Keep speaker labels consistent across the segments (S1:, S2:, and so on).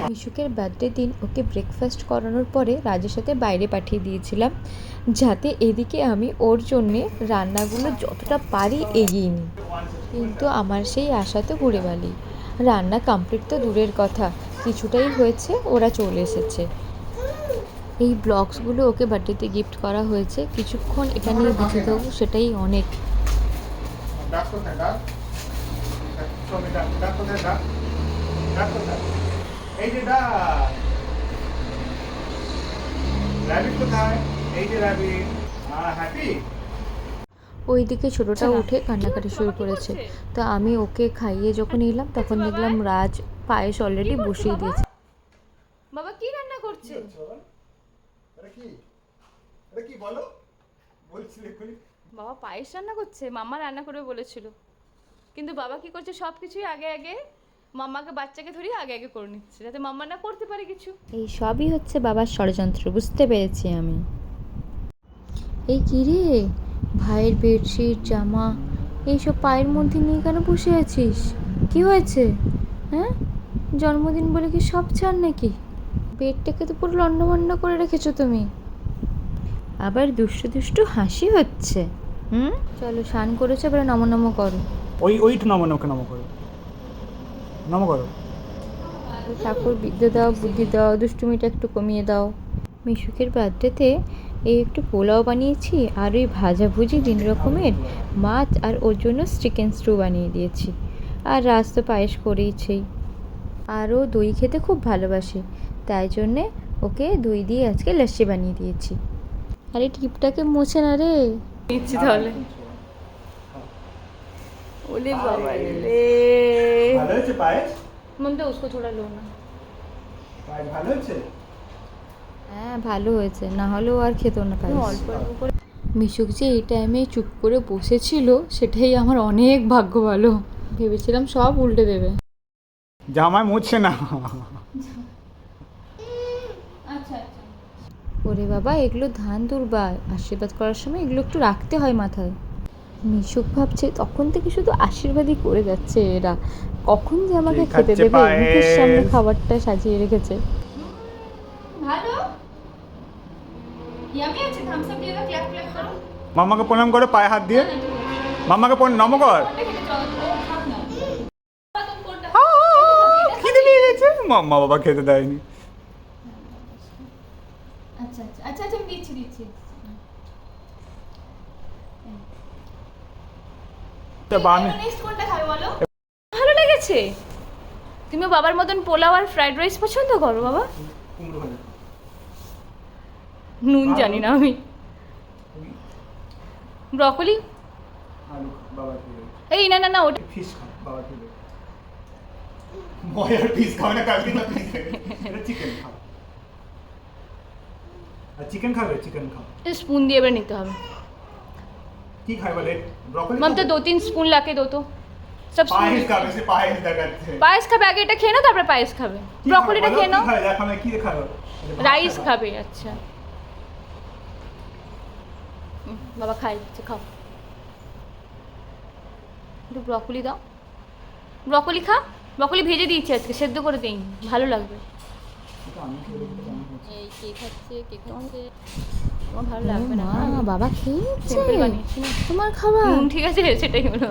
S1: মিশুকের birthday দিন ওকে breakfast করানোর পরে রাজের সাথে বাইরে পাঠিয়ে দিয়েছিলাম, যাতে এদিকে আমি ওর জন্যে রান্নাগুলো যতটা পারি এগিয়ে নিই। কিন্তু আমার সেই আশা তো ঘুরে বালি। রান্না কমপ্লিট তো দূরের কথা, কিছুটাই হয়েছে, ওরা চলে এসেছে। এই ব্লগসগুলো ওকে বার্থডেতে গিফট করা হয়েছে, কিছুক্ষণ এটা নিয়ে বুঝে দেবো, সেটাই অনেক। ওইদিকে ছোটটা উঠে কান্নাকাটি শুরু করেছে, তো আমি ওকে খাইয়ে যখন এলাম তখন দেখলাম রাজ পায়েস অলরেডি বসিয়ে দিয়েছে।
S2: বাবা কি রান্না করছে? বাবা পায়েস রান্না করছে, মাম্মা রান্না করবে বলেছিল, কিন্তু বাবা কি করছে সব কিছুই আগে আগে মাম্মাকে বাচ্চাকে ধরিয়ে আগে আগে করে নিচ্ছে, যাতে মাম্মা না করতে পারে কিছু।
S1: এই সবই হচ্ছে বাবার ষড়যন্ত্র, বুঝতে পেরেছি আমি। এই কী রে, ভাইয়ের বেডশিট জামা এইসব পায়ের মধ্যে নিয়ে কেন বসে আছিস? কি হয়েছে? হ্যাঁ, জন্মদিন বলে কি সব ছাড় নাকি? বেডটাকে তো পুরো লন্ডভন্ড করে রেখেছো তুমি। আবার দুষ্টু দুষ্টু হাসি হচ্ছে। চলো, স্নান করেছো, এবারে নমো নমো করো।
S3: ওইটা নমো করো, নমো করো।
S1: ঠাকুর বিদ্যে দাও, বুদ্ধি দাও, দুষ্টুমিটা একটু কমিয়ে দাও। মিশুকের বার্থডেতে এই একটু পোলাও বানিয়েছি, আর ওই ভাজাভুজি 3 রকমের মাছ, আর ওর জন্য চিকেন স্টু বানিয়ে দিয়েছি। আর রাজ তো পায়েস করেইছেই, আরও দই খেতে খুব ভালোবাসে, তাই জন্যে ওকে দই দিয়ে আজকে লস্যি বানিয়ে দিয়েছি। আর এই টিপটাকে মোছে না রে।
S2: নিচ্ছি তাহলে। ওলে বাবা রে,
S3: ভালো হয়েছে পায়েস?
S2: মনটা উসকো থোড়া লো না।
S3: পায়েস ভালো হয়েছে?
S1: হ্যাঁ ভালো হয়েছে, না হলেও আর খেত না পায়েস।
S2: অল্প অল্প করে।
S1: মিশুক যে এই টাইমে চুপ করে বসেছিল, সেটাই আমার অনেক ভাগ্য ভালো। ভেবেছিলাম সব উল্টে দেবে।
S3: জামাই মুছছে না।
S2: আচ্ছা আচ্ছা।
S1: ওরে বাবা, এগুলো ধান দুর্বা, আশীর্বাদ করার সময় এগুলো একটু রাখতে হয় মাথায়। মিশুক ভাবছে তখন থেকে শুধু আশীর্বাদই করে যাচ্ছে এরা, কখন যে আমাকে খেতে দেবে। মুখের সামনে খাবারটা সাজিয়ে রেখেছে।
S2: ভালো ইয়ামি আছে, থামস আপ দিয়ে দাও, ক্ল্যাপ ক্ল্যাপ করো।
S3: মাম্মাকে প্রণাম করে পায়ে হাত দিয়ে, মাম্মাকে নমো কর। খিদে পেয়ে গেছে, মাম্মা বাবা খেতে দেয়নি।
S2: আচ্ছা আচ্ছা আচ্ছা আচ্ছা, আমি দিচ্ছি দিচ্ছি। নেক্সট কোনটা খাবে বলো? ভালো লেগেছে? তুমি বাবার মতন পোলাও আর ফ্রাইড রাইস পছন্দ করো বাবা? নুন জানি না আমি। ব্রকলি? এই না না না, ওটা
S3: ফিশ খাও, বাবা খেলে ময়ার পিস খাও না, কালকে না পিস খাবে, এটা চিকেন খাও। আর চিকেন খাবে, চিকেন খাও।
S2: स्पून দিয়ে এবার নিতে হবে।
S3: কি খাবে বলে? ব্রকলি
S2: ममता 2-3 स्पून लाके दो तो। सब
S3: পায়েস খাবে, সে পায়েস দেখাচ্ছে।
S2: পায়েস খাবে, আগে এটা খেয়ে নাও, তারপরে পায়েস খাবে। ব্রকলিটা খেয়ে নাও।
S3: খাবে দেখো না, কি খাবে?
S2: রাইস খাবে, আচ্ছা। বাবা খাই, খাও। একটু ব্রকলি দাও, ব্রকলি খা। ব্রকলি ভেজে দিয়েছি আজকে, সেদ্ধ করে দেই, ভালো লাগবে। এই কে খাচ্ছে, কে খাচ্ছে? তোমার ভালো লাগবে না?
S1: বাবা খেয়েছে,
S2: সিম্পল বানিয়েছি না
S1: তোমার খাবার।
S2: ঠিক আছে, সেটাই হলো।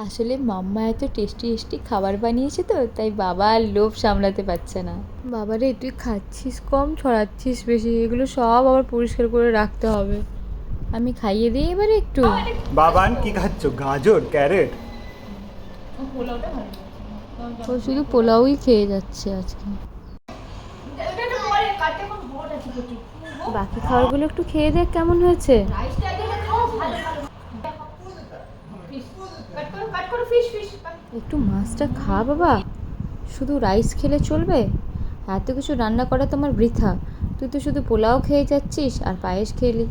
S1: আসলে মাম্মা এত টেস্টি টেস্টি খাবার বানিয়েছে তো, তাই বাবা আর লোভ সামলাতে পারছে না। বাবারে, তুই খাচ্ছিস কম, ছড়াচ্ছিস বেশি, এগুলো সব আবার পরিষ্কার করে রাখতে হবে। আমি খাইয়ে দিই এবারে একটু।
S3: বাবান কি খাচ্ছ? গাজর, ক্যারেট?
S2: পোলাওটা ভালো
S1: ও শুধু পোলাওই খেয়ে যাচ্ছে আজকে। বাকি খাবারগুলো একটু খেয়ে দেখ কেমন হয়েছে। একটু মাছটা খা বাবা, শুধু রাইস খেলে চলবে? এত কিছু রান্না করা তোমার বৃথা। তুই তো শুধু পোলাও খেয়ে যাচ্ছিস আর পায়েস খেলি,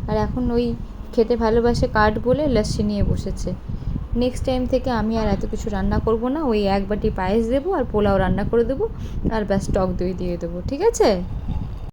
S1: আর এখন ওই খেতে ভালোবাসে কাঠ বলে লস্যি নিয়ে বসেছে। নেক্সট টাইম থেকে আমি আর এত কিছু রান্না করব না, ওই 1 বাটি পায়েস দেবো আর পোলাও রান্না করে দেবো, আর ব্যাস টক দই দিয়ে দেবো, ঠিক আছে?